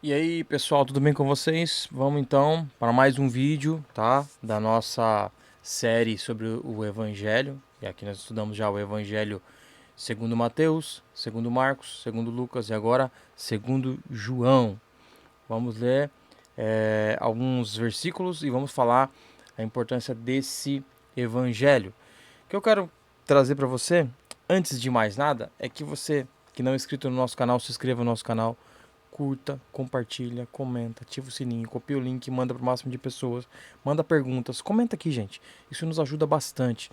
E aí, pessoal, tudo bem com vocês? Vamos então para mais um vídeo, tá? Da nossa série sobre o Evangelho. E aqui nós estudamos já o Evangelho segundo Mateus, segundo Marcos, segundo Lucas e agora segundo João. Vamos ler alguns versículos e vamos falar a importância desse Evangelho. O que eu quero trazer para você, antes de mais nada, é que você que não é inscrito no nosso canal, se inscreva no nosso canal, curta, compartilha, comenta, ativa o sininho, copia o link, manda para o máximo de pessoas, manda perguntas, comenta aqui, gente. Isso nos ajuda bastante,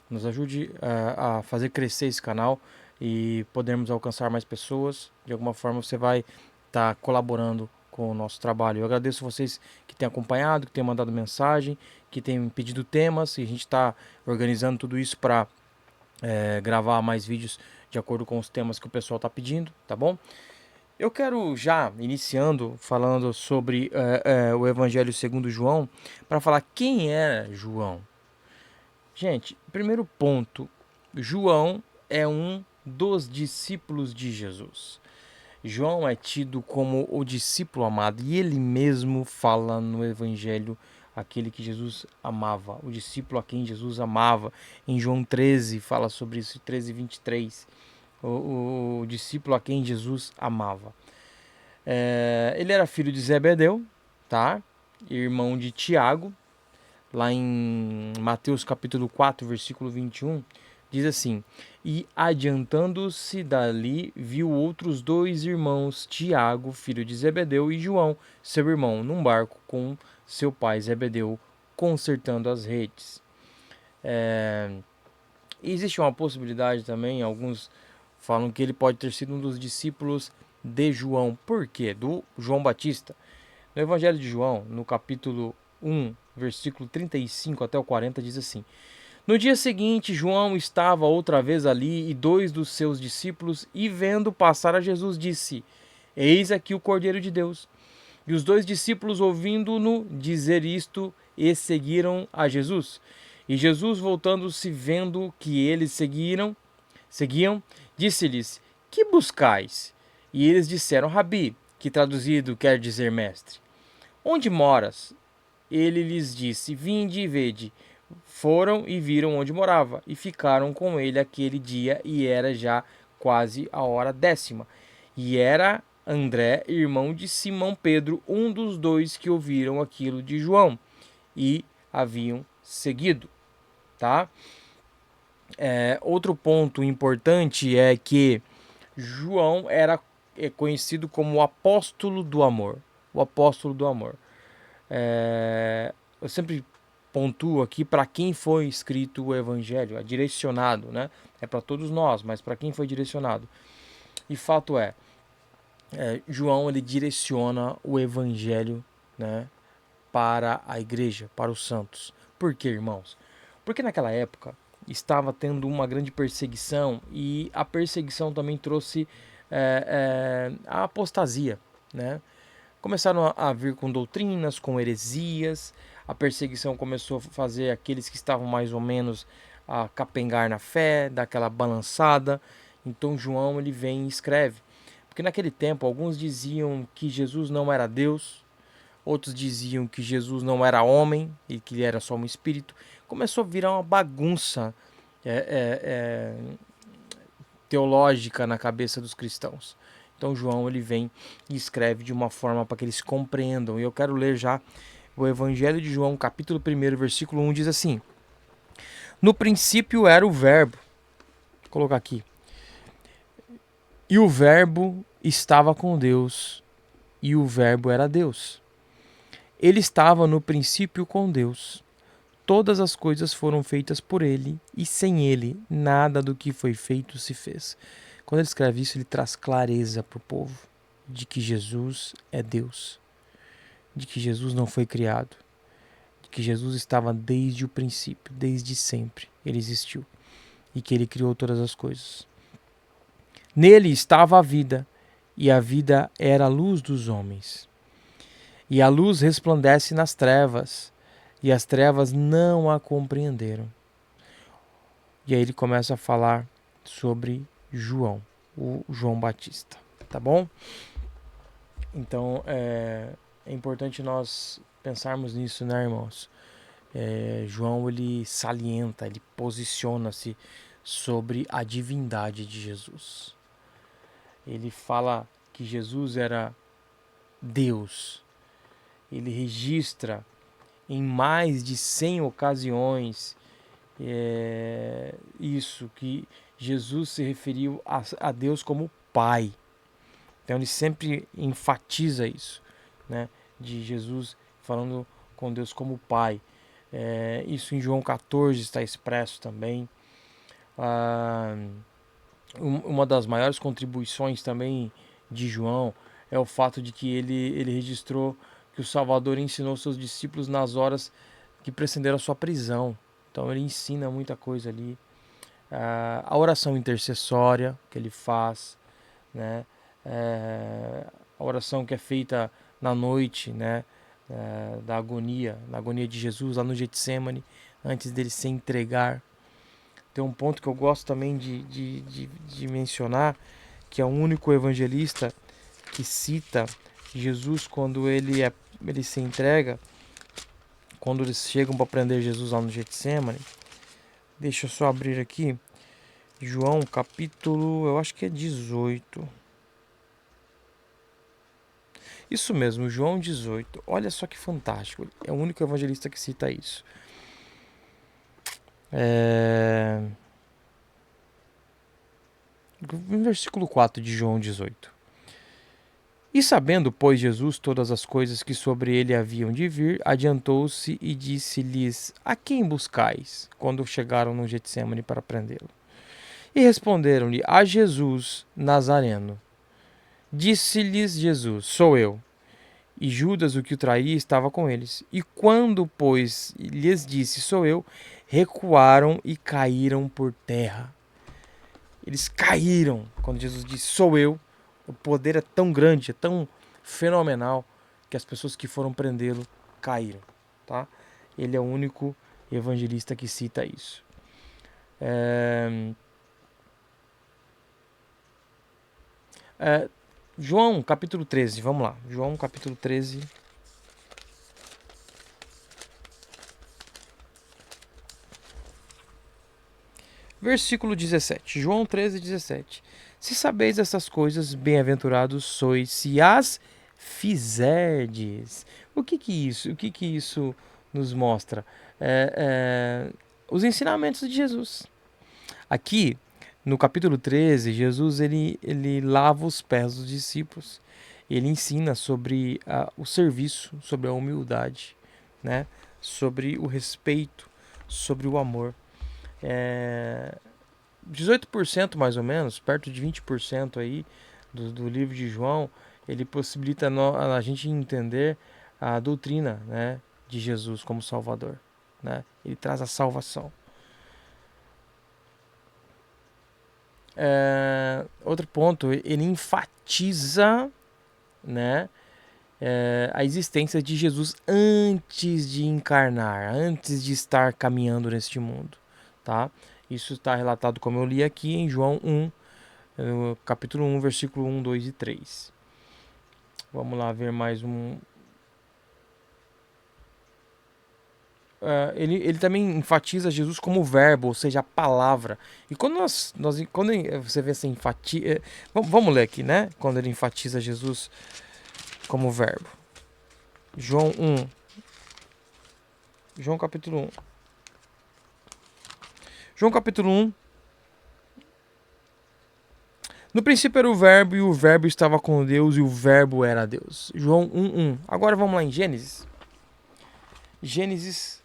nos ajude a fazer crescer esse canal e podermos alcançar mais pessoas. De alguma forma você vai estar colaborando com o nosso trabalho. Eu agradeço vocês que têm acompanhado, que têm mandado mensagem, que têm pedido temas e a gente está organizando tudo isso para gravar mais vídeos de acordo com os temas que o pessoal está pedindo, tá bom? Eu quero já, iniciando, falando sobre o Evangelho segundo João, para falar quem era João. Gente, primeiro ponto, João é um dos discípulos de Jesus. João é tido como o discípulo amado e ele mesmo fala no Evangelho aquele que Jesus amava, o discípulo a quem Jesus amava. Em João 13 fala sobre isso, 13:23, o discípulo a quem Jesus amava. Ele era filho de Zebedeu, tá? Irmão de Tiago. Lá em Mateus capítulo 4, versículo 21, diz assim: E adiantando-se dali, viu outros dois irmãos, Tiago, filho de Zebedeu, e João, seu irmão, num barco com seu pai Zebedeu, consertando as redes. Existe uma possibilidade também, alguns falam que ele pode ter sido um dos discípulos de João. Por quê? Do João Batista. No Evangelho de João, no capítulo 1, versículo 35 até o 40, diz assim: No dia seguinte, João estava outra vez ali e dois dos seus discípulos, e vendo passar a Jesus, disse: Eis aqui o Cordeiro de Deus. E os dois discípulos, ouvindo-no dizer isto, e seguiram a Jesus. E Jesus, voltando-se, vendo que eles seguiam, disse-lhes: Que buscais? E eles disseram: Rabi, que traduzido quer dizer mestre. Onde moras? Ele lhes disse: Vinde e vede. Foram e viram onde morava, e ficaram com ele aquele dia, e era já quase a hora 10ª. E era André, irmão de Simão Pedro, um dos dois que ouviram aquilo de João, e haviam seguido, tá? Outro ponto importante é que João era conhecido como o apóstolo do amor. O apóstolo do amor. Eu sempre pontuo aqui para quem foi escrito o evangelho, é direcionado, né? É para todos nós, mas para quem foi direcionado. E fato João ele direciona o evangelho, né, para a igreja, para os santos. Por quê, irmãos? Porque naquela época estava tendo uma grande perseguição e a perseguição também trouxe a apostasia, né? Começaram a vir com doutrinas, com heresias, a perseguição começou a fazer aqueles que estavam mais ou menos a capengar na fé, dar aquela balançada. Então João ele vem e escreve. Porque naquele tempo alguns diziam que Jesus não era Deus, outros diziam que Jesus não era homem e que ele era só um espírito. Começou a virar uma bagunça teológica na cabeça dos cristãos. Então João ele vem e escreve de uma forma para que eles compreendam. E eu quero ler já o Evangelho de João, capítulo 1, versículo 1, diz assim: No princípio era o verbo. Vou colocar aqui. E o verbo estava com Deus, e o verbo era Deus. Ele estava no princípio com Deus. Todas as coisas foram feitas por ele, e sem ele nada do que foi feito se fez. Quando ele escreve isso, ele traz clareza para o povo de que Jesus é Deus, de que Jesus não foi criado, de que Jesus estava desde o princípio, desde sempre. Ele existiu e que ele criou todas as coisas. Nele estava a vida, e a vida era a luz dos homens. E a luz resplandece nas trevas, e as trevas não a compreenderam. E aí ele começa a falar sobre João, o João Batista, tá bom? Então é importante nós pensarmos nisso, né, irmãos? João, ele salienta, ele posiciona-se sobre a divindade de Jesus. Ele fala que Jesus era Deus. Ele registra em mais de 100 ocasiões isso, que Jesus se referiu a Deus como Pai. Então ele sempre enfatiza isso, né? De Jesus falando com Deus como Pai. Isso em João 14 está expresso também. Uma das maiores contribuições também de João é o fato de que ele registrou que o Salvador ensinou seus discípulos nas horas que precederam a sua prisão. Então ele ensina muita coisa ali. A oração intercessória que ele faz, né? A oração que é feita na noite, né? Da agonia, na agonia de Jesus lá no Getsemane, antes dele se entregar. Tem um ponto que eu gosto também de mencionar, que é o único evangelista que cita Jesus quando ele se entrega, quando eles chegam para prender Jesus lá no Getsemane. Deixa eu só abrir aqui. João capítulo, eu acho que é 18. Isso mesmo, João 18. Olha só que fantástico. É o único evangelista que cita isso. No versículo 4 de João 18. E sabendo, pois, Jesus todas as coisas que sobre ele haviam de vir, adiantou-se e disse-lhes: A quem buscais? Quando chegaram no Getsemane para prendê-lo. E responderam-lhe: A Jesus Nazareno. Disse-lhes Jesus: Sou eu. E Judas, o que o traía, estava com eles. E quando, pois, lhes disse: Sou eu, recuaram e caíram por terra. Eles caíram quando Jesus disse: Sou eu. O poder é tão grande, é tão fenomenal, que as pessoas que foram prendê-lo caíram. Tá? Ele é o único evangelista que cita isso. João capítulo 13, vamos lá. João capítulo 13. Versículo 17. João 13, 17. Se sabeis essas coisas, bem-aventurados sois se as fizerdes. O que isso nos mostra? Os ensinamentos de Jesus. Aqui, no capítulo 13, Jesus ele lava os pés dos discípulos. Ele ensina sobre o serviço, sobre a humildade, né? Sobre o respeito, sobre o amor. 18% mais ou menos, perto de 20% aí do livro de João, ele possibilita a gente entender a doutrina, né, de Jesus como Salvador, né? Ele traz a salvação. Outro ponto, ele enfatiza, né, a existência de Jesus antes de encarnar, antes de estar caminhando neste mundo, tá? Isso está relatado, como eu li aqui, em João 1, capítulo 1, versículo 1, 2 e 3. Vamos lá ver mais um. Ele também enfatiza Jesus como verbo, ou seja, a palavra. E quando quando você vê essa enfatia, vamos ler aqui, né? Quando ele enfatiza Jesus como verbo. João 1. João capítulo 1. João capítulo 1. No princípio era o verbo, e o verbo estava com Deus, e o verbo era Deus. João 1:1. Agora vamos lá em Gênesis. Gênesis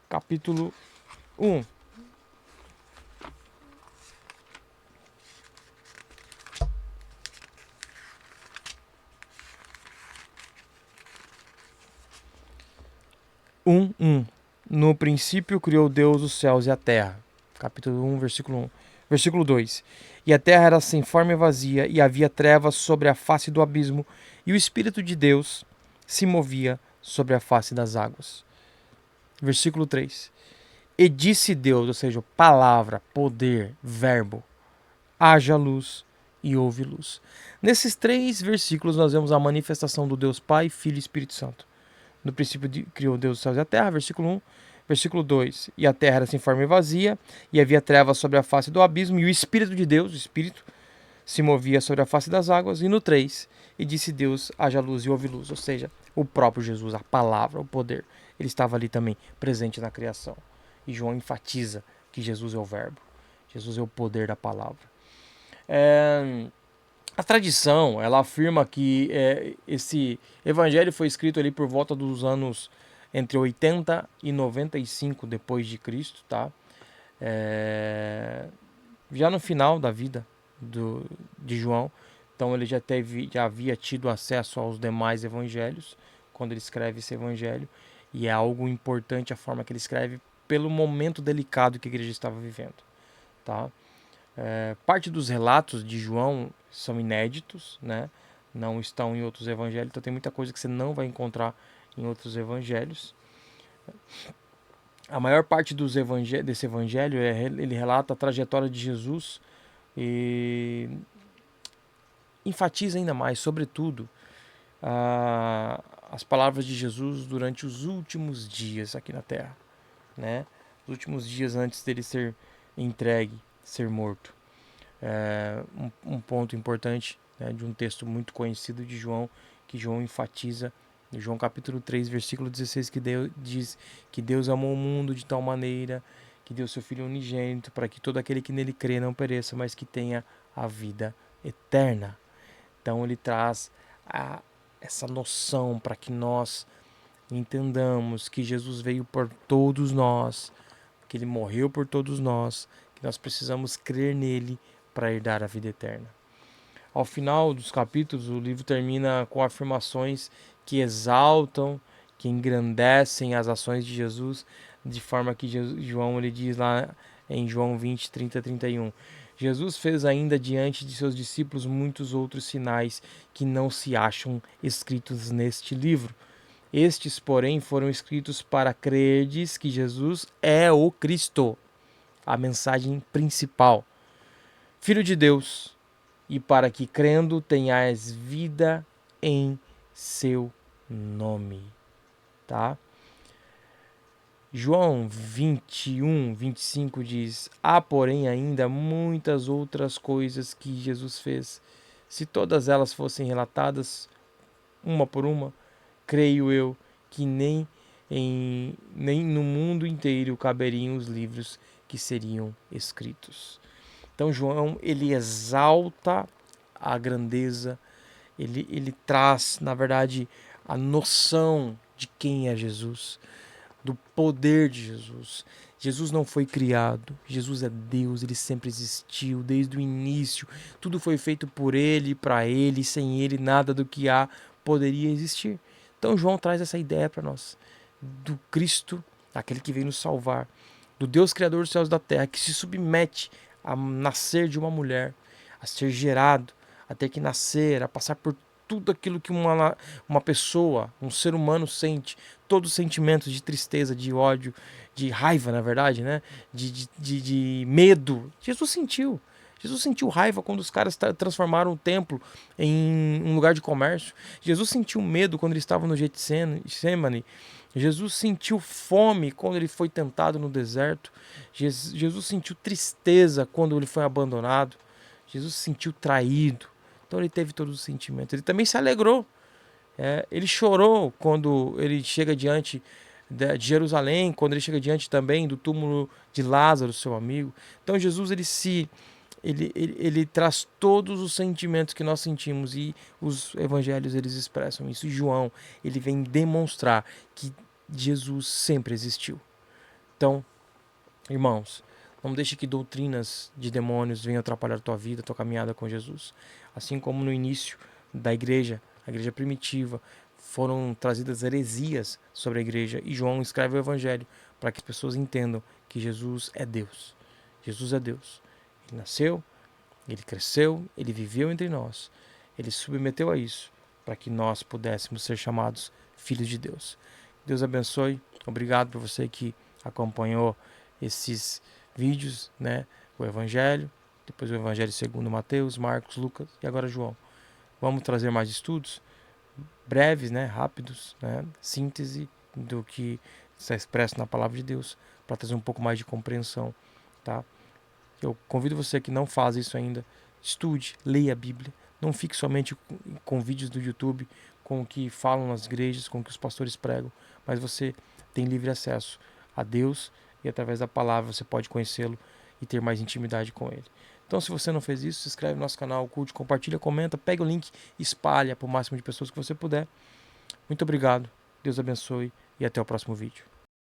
capítulo 1. No princípio criou Deus os céus e a terra. Capítulo 1, versículo 1. Versículo 2. E a terra era sem forma e vazia, e havia trevas sobre a face do abismo, e o Espírito de Deus se movia sobre a face das águas. Versículo 3. E disse Deus, ou seja, palavra, poder, verbo, haja luz, e houve luz. Nesses 3 versículos nós vemos a manifestação do Deus Pai, Filho e Espírito Santo. No princípio criou Deus os céus e a terra, versículo 1. Versículo 2, e a terra era sem forma e vazia, e havia trevas sobre a face do abismo, e o Espírito de Deus, o Espírito, se movia sobre a face das águas. E no 3, e disse Deus, haja luz e houve luz. Ou seja, o próprio Jesus, a palavra, o poder, ele estava ali também presente na criação. E João enfatiza que Jesus é o verbo, Jesus é o poder da palavra. A tradição, ela afirma que esse evangelho foi escrito ali por volta dos anos entre 80 e 95 depois de Cristo, tá? Já no final da vida de João, então ele já havia tido acesso aos demais evangelhos quando ele escreve esse evangelho, e é algo importante a forma que ele escreve pelo momento delicado que a igreja estava vivendo, tá? Parte dos relatos de João são inéditos, né? Não estão em outros evangelhos, então tem muita coisa que você não vai encontrar em outros evangelhos. A maior parte desse evangelho ele relata a trajetória de Jesus e enfatiza ainda mais, sobretudo, as palavras de Jesus durante os últimos dias aqui na Terra, né? Os últimos dias antes dele ser entregue, ser morto. Um ponto importante, né, de um texto muito conhecido de João, que João enfatiza, em João capítulo 3, versículo 16, que Deus diz que Deus amou o mundo de tal maneira que deu seu Filho unigênito para que todo aquele que nele crê não pereça, mas que tenha a vida eterna. Então ele traz essa noção para que nós entendamos que Jesus veio por todos nós, que ele morreu por todos nós, que nós precisamos crer nele para herdar a vida eterna. Ao final dos capítulos, o livro termina com afirmações que exaltam, que engrandecem as ações de Jesus, de forma que João ele diz lá em João 20, 30, 31. Jesus fez ainda diante de seus discípulos muitos outros sinais que não se acham escritos neste livro. Estes, porém, foram escritos para crerdes que Jesus é o Cristo, a mensagem principal, Filho de Deus, e para que crendo tenhais vida em seu nome, tá? João 21, 25 diz: há, porém, ainda muitas outras coisas que Jesus fez. Se todas elas fossem relatadas, uma por uma, creio eu que nem no mundo inteiro caberiam os livros que seriam escritos. Então João, ele exalta a grandeza, ele traz, na verdade, a noção de quem é Jesus, do poder de Jesus. Jesus não foi criado, Jesus é Deus, ele sempre existiu desde o início. Tudo foi feito por ele, para ele, sem ele nada do que há poderia existir. Então João traz essa ideia para nós, do Cristo, aquele que veio nos salvar, do Deus Criador dos céus e da terra, que se submete a nascer de uma mulher, a ser gerado, a ter que nascer, a passar por tudo aquilo que uma pessoa, um ser humano sente, todos os sentimentos de tristeza, de ódio, de raiva, na verdade, né? De medo. Jesus sentiu. Jesus sentiu raiva quando os caras transformaram o templo em um lugar de comércio. Jesus sentiu medo quando ele estava no Getsemane. Jesus sentiu fome quando ele foi tentado no deserto. Jesus sentiu tristeza quando ele foi abandonado. Jesus se sentiu traído. Então ele teve todos os sentimentos. Ele também se alegrou. Ele chorou quando ele chega diante de Jerusalém, quando ele chega diante também do túmulo de Lázaro, seu amigo. Então Jesus ele traz todos os sentimentos que nós sentimos, e os evangelhos eles expressam isso. E João, ele vem demonstrar que Jesus sempre existiu. Então, irmãos, não deixe que doutrinas de demônios venham atrapalhar a tua vida, a tua caminhada com Jesus. Assim como no início da igreja, a igreja primitiva, foram trazidas heresias sobre a igreja, e João escreve o evangelho para que as pessoas entendam que Jesus é Deus. Jesus é Deus. Ele nasceu, ele cresceu, ele viveu entre nós. Ele se submeteu a isso para que nós pudéssemos ser chamados filhos de Deus. Deus abençoe. Obrigado por você que acompanhou esses vídeos, né? O Evangelho. depois o Evangelho segundo Mateus, Marcos, Lucas e agora João. Vamos trazer mais estudos breves, né, rápidos, né, síntese do que está expresso na palavra de Deus, para trazer um pouco mais de compreensão, tá? Eu convido você que não faz isso ainda, estude, leia a Bíblia, não fique somente com vídeos do YouTube, com o que falam nas igrejas, com o que os pastores pregam, mas você tem livre acesso a Deus e através da palavra você pode conhecê-lo e ter mais intimidade com Ele. Então, se você não fez isso, se inscreve no nosso canal, curte, compartilha, comenta, pega o link, espalha para o máximo de pessoas que você puder. Muito obrigado, Deus abençoe e até o próximo vídeo.